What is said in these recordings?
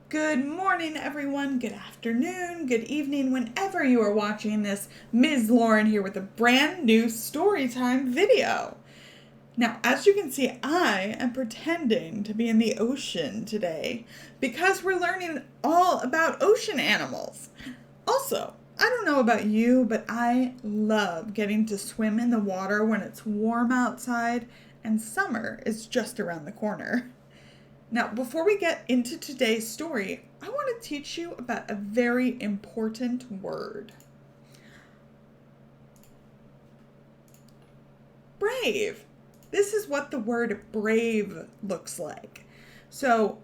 Good morning, everyone. Good afternoon, good evening, whenever you are watching this. Ms. Lauren here with a brand new storytime video. Now, as you can see, I am pretending to be in the ocean today because we're learning all about ocean animals. Also, I don't know about you, but I love getting to swim in the water when it's warm outside and summer is just around the corner. Now, before we get into today's story, I want to teach you about a very important word. Brave. This is what the word brave looks like. So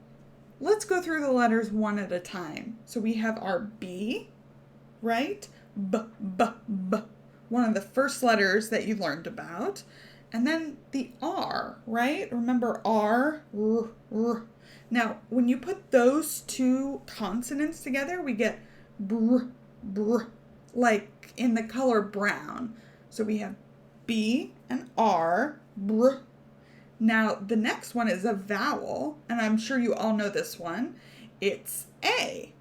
let's go through the letters one at a time. So we have our B, right? B, B, B. One of the first letters that you learned about. And then the R, right? Remember R, R, R. Now, when you put those two consonants together, we get br, br, like in the color brown. So we have B and R, br. Now, the next one is a vowel, and I'm sure you all know this one. It's A.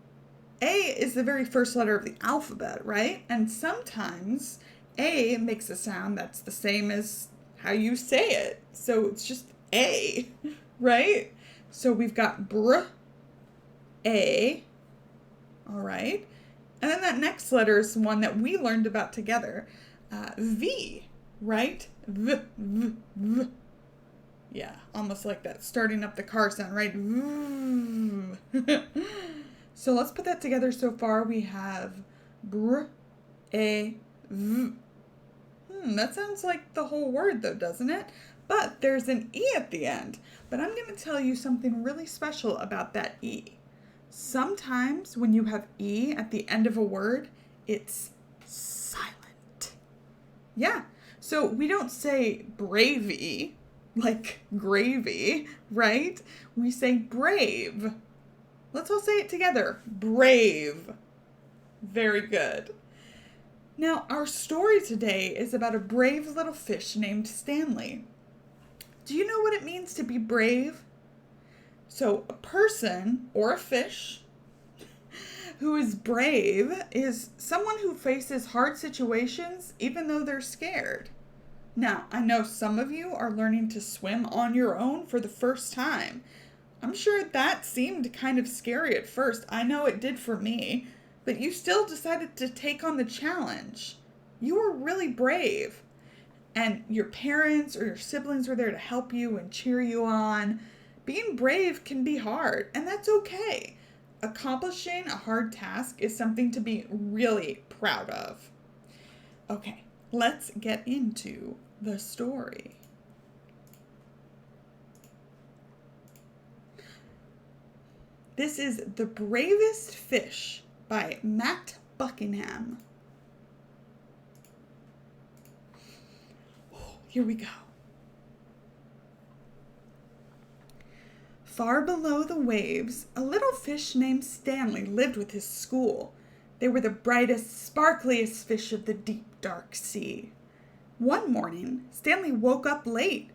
A is the very first letter of the alphabet, right? And sometimes A makes a sound that's the same as how you say it. So it's just A, right? So we've got br, A, all right? And then that next letter is one that we learned about together, V, right? V, V, V. Yeah, almost like that starting up the car sound, right? So let's put that together. So far we have br, A, V. That sounds like the whole word though, doesn't it? But there's an E at the end. But I'm going to tell you something really special about that E. Sometimes when you have E at the end of a word, it's silent. Yeah, so we don't say bravey, like gravy, right? We say brave. Let's all say it together. Brave. Very good. Now, our story today is about a brave little fish named Stanley. Do you know what it means to be brave? So, a person or a fish who is brave is someone who faces hard situations even though they're scared. Now, I know some of you are learning to swim on your own for the first time. I'm sure that seemed kind of scary at first. I know it did for me. But you still decided to take on the challenge. You were really brave. And your parents or your siblings were there to help you and cheer you on. Being brave can be hard, and that's okay. Accomplishing a hard task is something to be really proud of. Okay, let's get into the story. This is The Bravest Fish by Matt Buckingham. Here we go. Far below the waves, a little fish named Stanley lived with his school. They were the brightest, sparkliest fish of the deep, dark sea. One morning, Stanley woke up late.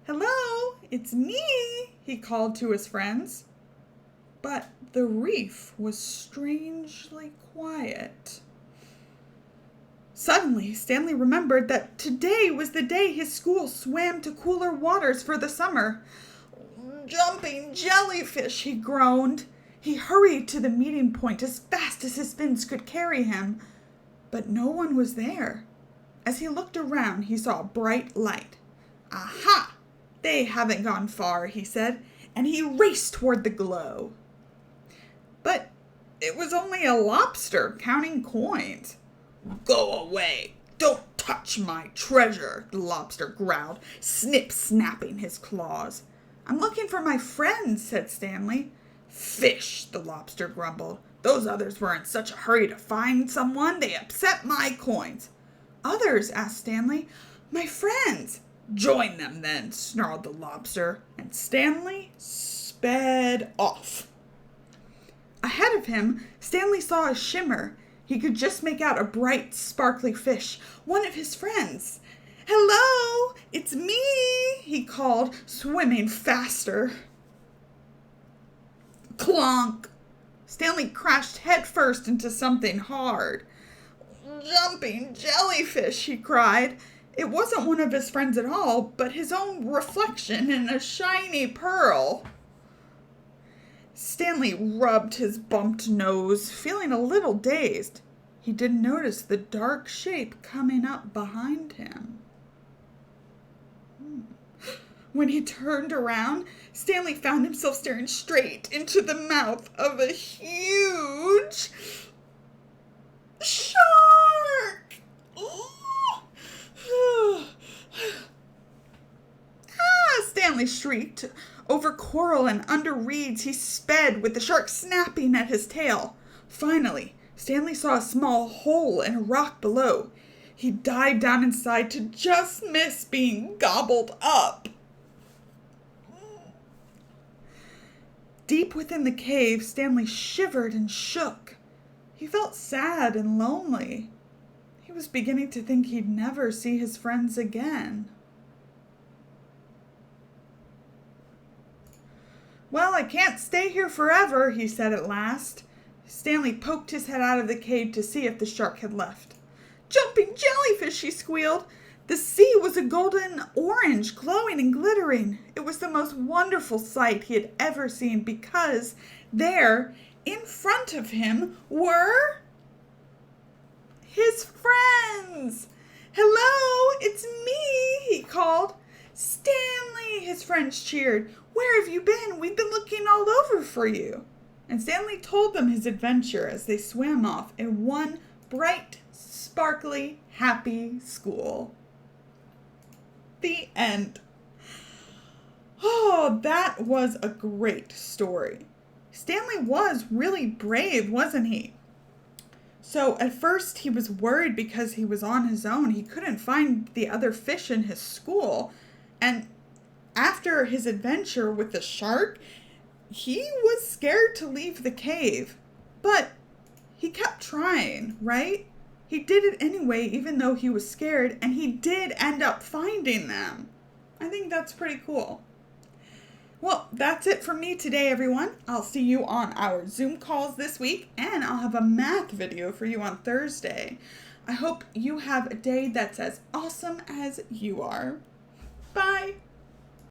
"Hello, it's me," he called to his friends. But the reef was strangely quiet. Suddenly, Stanley remembered that today was the day his school swam to cooler waters for the summer. "Jumping jellyfish," he groaned. He hurried to the meeting point as fast as his fins could carry him. But no one was there. As he looked around, he saw a bright light. "Aha! They haven't gone far," he said, and he raced toward the glow. But it was only a lobster counting coins. "Go away! Don't touch my treasure," the lobster growled, snip-snapping his claws. "I'm looking for my friends," said Stanley. "Fish," the lobster grumbled. "Those others were in such a hurry to find someone, they upset my coins." "Others?" asked Stanley. "My friends." "Join them then," snarled the lobster, and Stanley sped off. Ahead of him, Stanley saw a shimmer. He could just make out a bright, sparkly fish, one of his friends. "Hello, it's me," he called, swimming faster. Clonk! Stanley crashed headfirst into something hard. Jumping jellyfish, he cried. It wasn't one of his friends at all, but his own reflection in a shiny pearl. Stanley rubbed his bumped nose, feeling a little dazed. He didn't notice the dark shape coming up behind him. When he turned around, Stanley found himself staring straight into the mouth of a huge shark! Stanley shrieked. Over coral and under reeds he sped, with the shark snapping at his tail. Finally, Stanley saw a small hole in a rock below. He dived down inside to just miss being gobbled up. Deep within the cave, Stanley shivered and shook. He felt sad and lonely. He was beginning to think he'd never see his friends again. Well, I can't stay here forever, he said at last. Stanley poked his head out of the cave to see if the shark had left. Jumping jellyfish, he squealed. The sea was a golden orange, glowing and glittering. It was the most wonderful sight he had ever seen, because there, in front of him, were his friends. Hello, it's me, he called. Stanley, his friends cheered. Where have you been? We've been looking all over for you. And Stanley told them his adventure as they swam off in one bright, sparkly, happy school. The end. Oh, that was a great story. Stanley was really brave, wasn't he? So at first he was worried because he was on his own. He couldn't find the other fish in his school. And after his adventure with the shark, he was scared to leave the cave. But he kept trying, right? He did it anyway, even though he was scared, and he did end up finding them. I think that's pretty cool. Well, that's it from me today, everyone. I'll see you on our Zoom calls this week, and I'll have a math video for you on Thursday. I hope you have a day that's as awesome as you are. Bye.